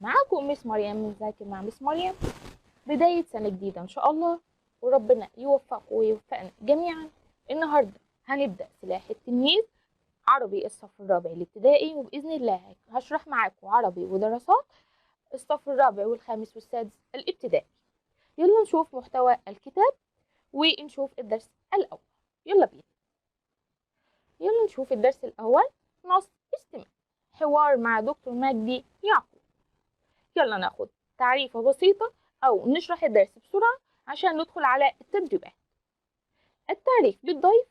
معاكم مس مريم من ذاكر مع مس مريم. بداية سنة جديدة إن شاء الله، وربنا يوفقكم ويوفقنا جميعا. النهاردة هنبدأ سلاح التلميذ عربي الصف الرابع الابتدائي، وبإذن الله هشرح معاكم عربي ودراسات الصف الرابع والخامس والسادس الابتدائي. يلا نشوف محتوى الكتاب ونشوف الدرس الأول. يلا بينا. يلا نشوف الدرس الأول. نص استماع، حوار مع دكتور مجدي يعقوب. يلا ناخد تعريفة بسيطة أو نشرح الدرس بسرعة عشان ندخل على التدريبات. التعريف بالضيف: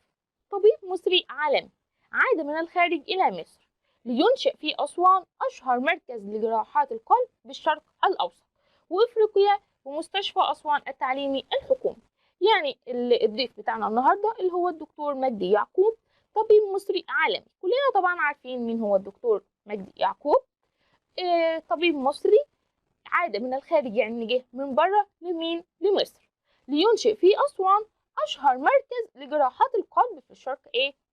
طبيب مصري عالمي عاد من الخارج إلى مصر لينشئ في أسوان أشهر مركز لجراحات القلب بالشرق الأوسط وإفريقيا، ومستشفى أسوان التعليمي الحكومي. يعني الضيف بتاعنا النهاردة اللي هو الدكتور مجدي يعقوب، طبيب مصري عالمي. كلنا طبعا عارفين مين هو الدكتور مجدي يعقوب. طبيب مصري عاد من الخارج، يعني جه من بره لمين؟ لمصر، لينشئ في أسوان أشهر مركز لجراحات القلب في الشرق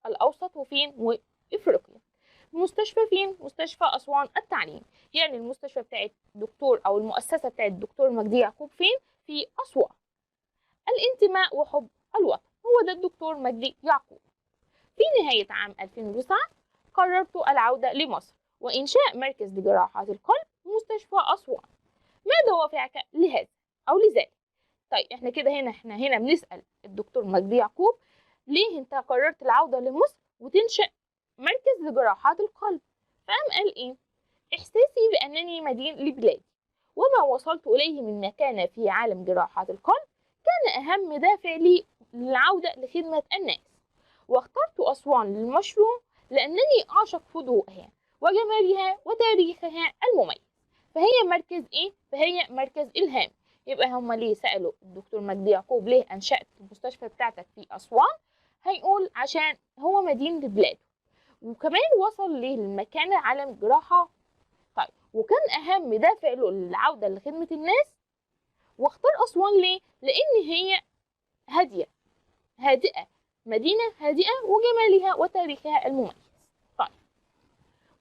الأوسط، وفين؟ وإفريقيا. مستشفى فين؟ مستشفى أسوان التعليم. يعني المستشفى بتاعت دكتور أو المؤسسة بتاعت الدكتور مجدي يعقوب فين؟ في أسوان. الانتماء وحب الوطن، هو ده الدكتور مجدي يعقوب. في نهاية عام 2009 قررت العودة لمصر وإنشاء مركز لجراحات القلب بمستشفى أسوان. ما دوافعك لهذا أو لذلك؟ طيب احنا هنا بنسأل الدكتور مجدي يعقوب ليه انت قررت العودة لمصر وتنشأ مركز لجراحات القلب؟ فقام قال ايه؟ إحساسي بأنني مدين لبلادي وما وصلت إليه من مكانة في عالم جراحات القلب كان أهم دافع لي للعودة لخدمة الناس. واخترت أسوان للمشروع لأنني أعشق هدوءها وجمالها وتاريخها المميز. فهي مركز إلهام. يبقى هما ليه سألوا الدكتور مجدي يعقوب ليه أنشأت المستشفى بتاعتك في أسوان؟ هيقول عشان هو مدين لبلاده، وكمان وصل للمكانة عالم الجراحة. طيب، وكان أهم دافع له للعودة لخدمة الناس. واختار أسوان ليه؟ لأن هي هادئة، مدينة هادئة وجمالها وتاريخها المميز. طيب،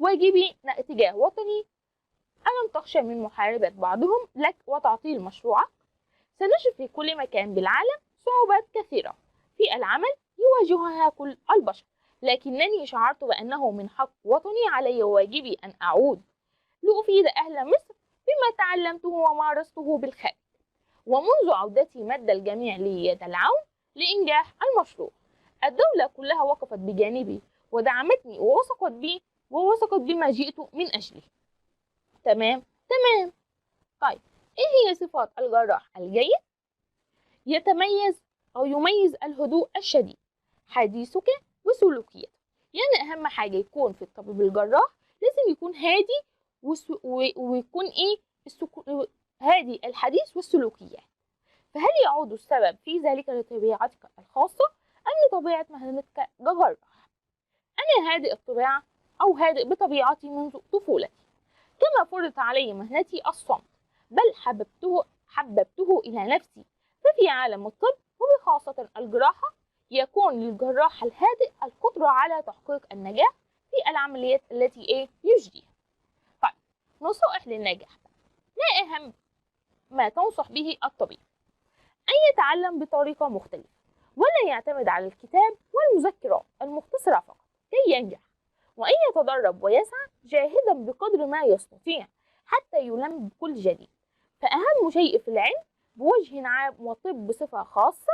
واجبي تجاه وطني: ألم تخشى من محاربة بعضهم لك وتعطيل مشروعك؟ سنجد في كل مكان بالعالم صعوبات كثيرة في العمل يواجهها كل البشر، لكنني شعرت بأنه من حق وطني علي وواجبي أن أعود لأفيد أهل مصر بما تعلمته ومارسته بالخارج. ومنذ عودتي مد الجميع لي يد العون لإنجاح المشروع. الدولة كلها وقفت بجانبي ودعمتني ووثقت بما جئت من أجله. تمام. طيب، إيه هي صفات الجراح الجيد؟ يميز الهدوء الشديد، حديثك وسلوكيته. يعني أهم حاجة يكون في الطبيب الجراح لازم يكون هادي ويكون هادي الحديث والسلوكيات. فهل يعود السبب في ذلك لطبيعتك الخاصة أم لطبيعة مهنتك كجراح؟ أنا هادئ الطبيعة أو هادئ بطبيعتي منذ طفولتي، كما فرض علي مهنتي الصمت، بل حببته إلى نفسي. ففي عالم الطب وبخاصة الجراحة يكون للجراح الهادئ القدرة على تحقيق النجاح في العمليات التي يجريها. طيب، نصائح للنجاح: ما أهم ما تنصح به الطبيب؟ أن يتعلم بطريقة مختلفة ولا يعتمد على الكتاب والمذكرات المختصرة فقط كي ينجح، وأن يتدرب ويسعى جاهدا بقدر ما يستطيع حتى يلم بكل جديد. فأهم شيء في العلم بوجه عام والطب بصفة خاصة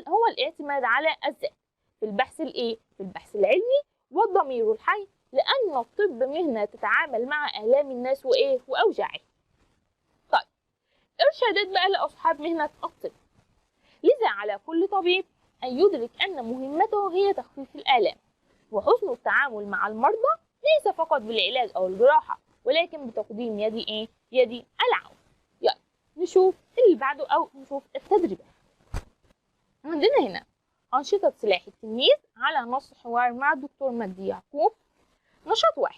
هو الاعتماد على الذات في البحث العلمي والضمير الحي، لأن الطب مهنة تتعامل مع آلام الناس وأوجاعهم. طيب، إرشادات بقى لأصحاب مهنة الطب: لذا على كل طبيب أن يدرك أن مهمته هي تخفيف الآلام وحسن التعامل مع المرضى، ليس فقط بالعلاج أو الجراحة ولكن بتقديم يد العون. يلا نشوف اللي بعده أو نشوف التدريبات. عندنا هنا أنشطة سلاح التلميذ على نص حوار مع الدكتور مجدي يعقوب. نشاط 1: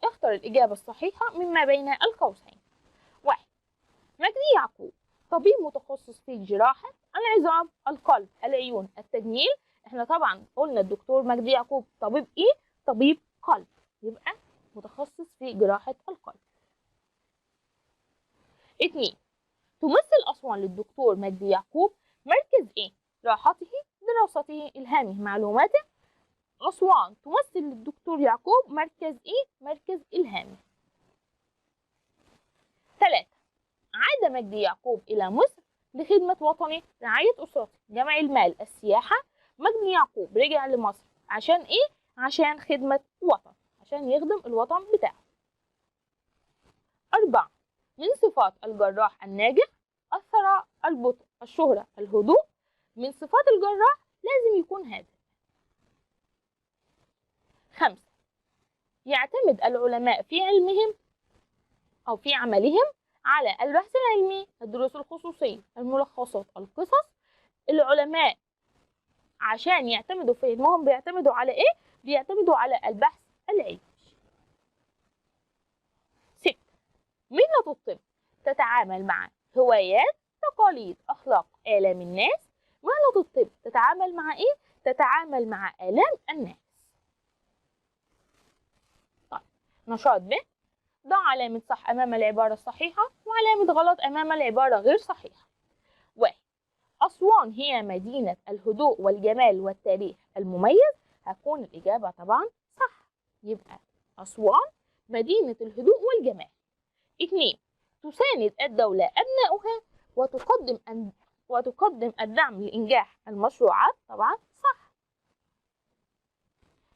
اختر الإجابة الصحيحة مما بين القوسين. 1. مجدي يعقوب طبيب متخصص في جراحة العظام، القلب، العيون، التجميل. احنا طبعا قلنا الدكتور مجدي يعقوب طبيب طبيب قلب، يبقى متخصص في جراحة القلب. 2. تمثل أسوان للدكتور مجدي يعقوب مركز إيه؟ راحته، دراسته، إلهامه، معلوماته. أسوان تمثل للدكتور يعقوب مركز إيه؟ مركز إلهامه. 3. عاد مجدي يعقوب إلى مصر لخدمة وطنه، رعاية أسرته، جمع المال، السياحة. مجدي يعقوب رجع لمصر عشان إيه؟ عشان خدمة وطن، عشان يخدم الوطن بتاعه. 4. من صفات الجراح الناجح الثراء، البطء، الشهرة، الهدوء. من صفات الجراح لازم يكون هادئ. 5. يعتمد العلماء في علمهم أو في عملهم على البحث العلمي، الدروس الخصوصية، الملخصات، القصص. العلماء عشان يعتمدوا في علمهم بيعتمدوا على إيه؟ بيعتمدوا على البحث العلمي. 6. مهنة الطب تتعامل مع هوايات، تقاليد، أخلاق، آلام الناس. مهنة الطب تتعامل مع إيه؟ تتعامل مع آلام الناس. طيب، نشاط ب. ضع علامة صح أمام العبارة الصحيحة وعلامة غلط أمام العبارة غير صحيحة. 1. أسوان هي مدينة الهدوء والجمال والتاريخ المميز. هتكون الإجابة طبعا صح، يبقى أسوان مدينة الهدوء والجمال. 2. تساند الدولة أبنائها وتقدم الدعم لإنجاح المشروعات. طبعا صح.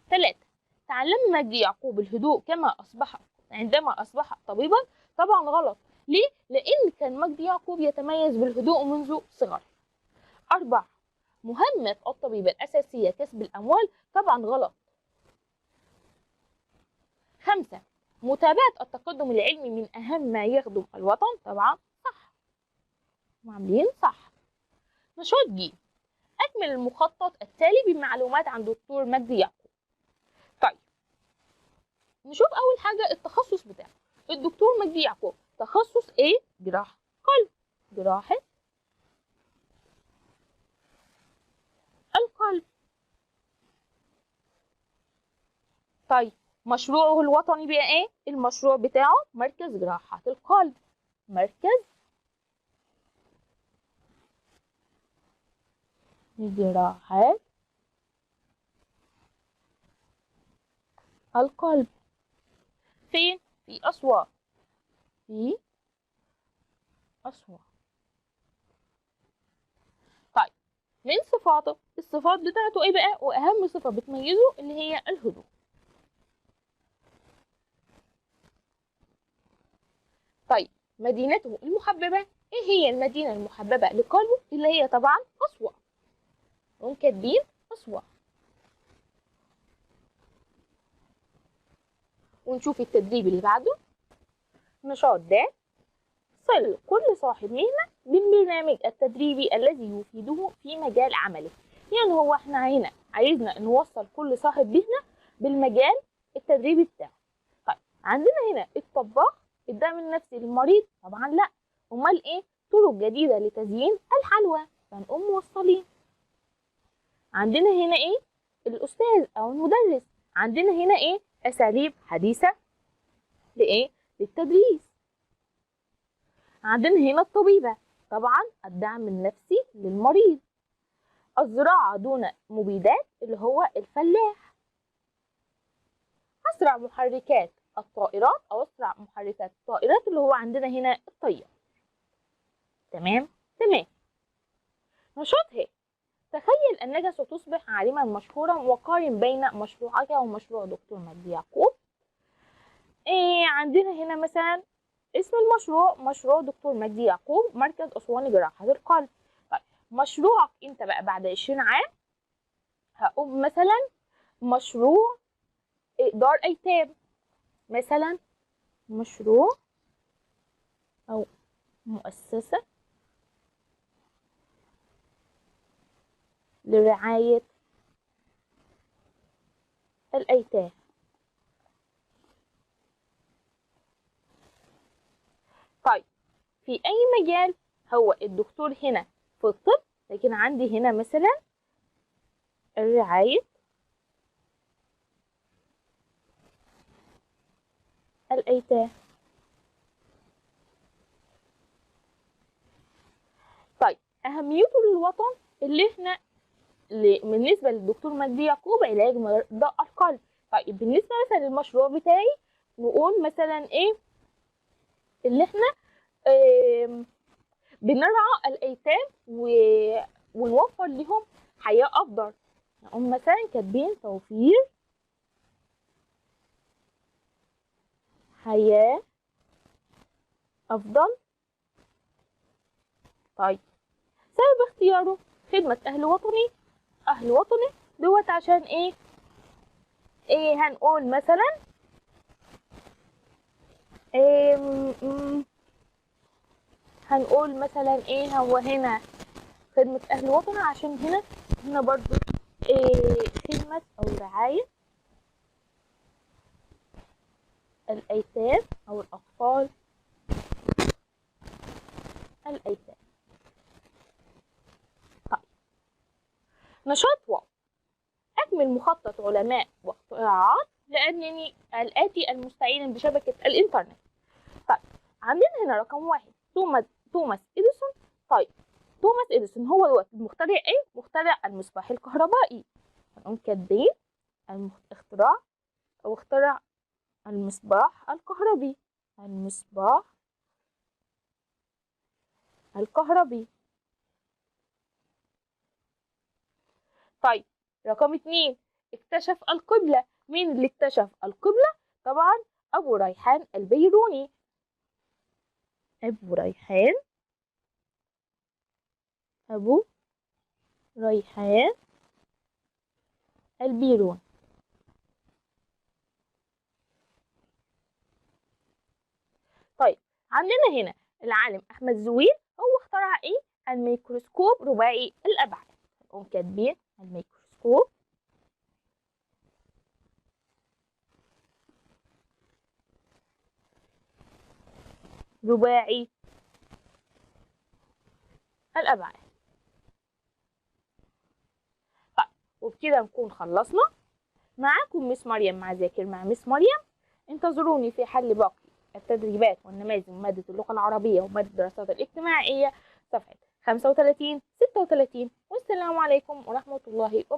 3. تعلم مجدي يعقوب الهدوء عندما أصبح طبيبا. طبعا غلط. ليه؟ لأن كان مجدي يعقوب يتميز بالهدوء منذ صغره. 4. مهمة الطبيب الأساسية كسب الأموال. طبعا غلط. 5. متابعة التقدم العلمي من أهم ما يخدم الوطن. طبعا صح، عاملين صح. نشاط ج. أكمل المخطط التالي بمعلومات عن دكتور مجدي يعقوب. طيب، نشوف أول حاجة التخصص بتاعه. الدكتور مجدي يعقوب تخصص إيه؟ جراحة قلب، جراحة القلب. طيب، مشروعه الوطني بقى إيه؟ المشروع بتاعه مركز جراحة القلب، مركز جراحة القلب. فين؟ في أسوان، في أسوان. طيب، من صفاته، الصفات بتاعته إيه بقى؟ وأهم صفة بتميزه اللي هي الهدوء. طيب، مدينته المحببة. إيه هي المدينة المحببة لقلبه؟ اللي هي طبعا أسوان. هم كاتبين أسوان. ونشوف التدريب اللي بعده. نشاط د. صل كل صاحب مهنة بالبرنامج التدريبي الذي يفيده في مجال عمله. يعني هو احنا هنا عايزنا نوصل كل صاحب مهنة بالمجال التدريبي بتاعه. طيب، عندنا هنا الطباخ الدعم النفسي للمريض. طبعا لا. امال ايه؟ طرق جديدة لتزيين الحلوى، فنقوم موصلين. عندنا هنا ايه؟ الاستاذ او المدرس. عندنا هنا ايه؟ اساليب حديثة لايه؟ للتدريس. عندنا هنا الطبيبة، طبعا الدعم النفسي للمريض. الزراعة دون مبيدات اللي هو الفلاح. أسرع محركات الطائرات أو أسرع محركات الطائرات اللي هو عندنا هنا الطيار. تمام؟ تمام. نشاط ه. تخيل أنك ستصبح عالما مشهورا وقارن بين مشروعك ومشروع دكتور مجدي يعقوب. عندنا هنا مثلا اسم المشروع مشروع دكتور مجدي يعقوب مركز أسوان لجراحة القلب. طيب، مشروعك انت بقى بعد 20 عام هقوم مثلا مشروع دار أيتام، مثلا مشروع أو مؤسسة لرعاية الأيتام. طيب، في أي مجال هو الدكتور هنا في الطب، لكن عندي هنا مثلا رعاية الأيتام. أهميته للوطن اللي احنا بالنسبة للدكتور مجدي يعقوب علاج مرضى القلب. طيب بالنسبة مثلا للمشروع بتاعي نقول مثلا ايه اللي احنا بنرعى الأيتام ونوفر لهم حياة أفضل. نقوم مثلا كاتبين توفير حياة أفضل. طيب سبب اختياره خدمة أهل وطني. أهل وطني دوت عشان إيه هنقول مثلا هنقول مثلا هو هنا خدمة أهل وطني عشان هنا برضو خدمة أو رعاية الأيتام أو الأطفال الأيتام. طيب نشاط واو. أكمل مخطط علماء واختراعات لأنني الآتي المستعين بشبكة الإنترنت. طيب عندنا هنا رقم 1 توماس إديسون. طيب توماس إديسون هو دوت المخترع مخترع المصباح الكهربائي. هنقوم كاتبين اخترع المصباح الكهربي. المصباح الكهربي. طيب رقم 2 اكتشف القبلة. مين اللي اكتشف القبلة؟ طبعا أبو ريحان البيروني. أبو ريحان البيروني. طيب عندنا هنا العالم أحمد زويل هو اخترع الميكروسكوب رباعي الأبعاد. نقوم كاتبين الميكروسكوب رباعي الأبعاد. طيب وبكده نكون خلصنا. معاكم مس مريم مع ذاكر مع مس مريم. انتظروني في حل باقي التدريبات والنماذج من مادة اللغة العربية ومادة الدراسات الاجتماعية صفحة 35 36. والسلام عليكم ورحمة الله وبركاته.